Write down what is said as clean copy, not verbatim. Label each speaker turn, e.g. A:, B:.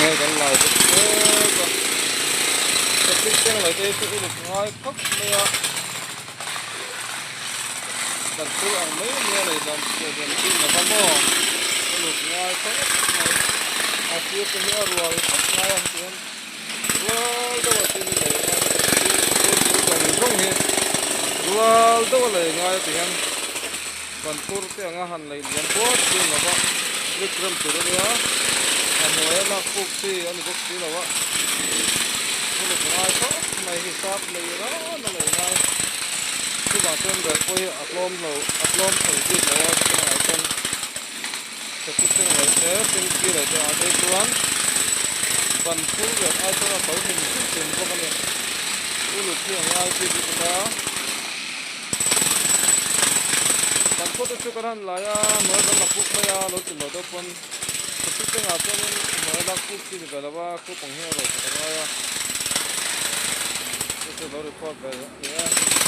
A: ngay gần lại được cái tiếng lại cái được ngay khóc mày dan tu ang may niya na dan tin na bamo look ngay khóc mày asio ko niya rual khóc ngay ang tin rual daw tin ni rong he rual daw le ngay tin ban tur te anga han lai yan po tin na ba likram tu ro Amoy na kuksi ani kuksi lawa. Kulo ngai ko mai hisap lai ra na lai ngai. Tu ba ten da koi atlom thai ti lawa na ai ten. Sakit lai te tin ki ra ja ade tuan. Ban phu ga ai to ko hin tin ko ne. Kulo ti ngai ti ti ta. Ban ko to chukaran la ya no da na puk ma ya lo ti lo do pon. Kita ngapain ini malah kuki di bawah aku penghero, kita baru report ya.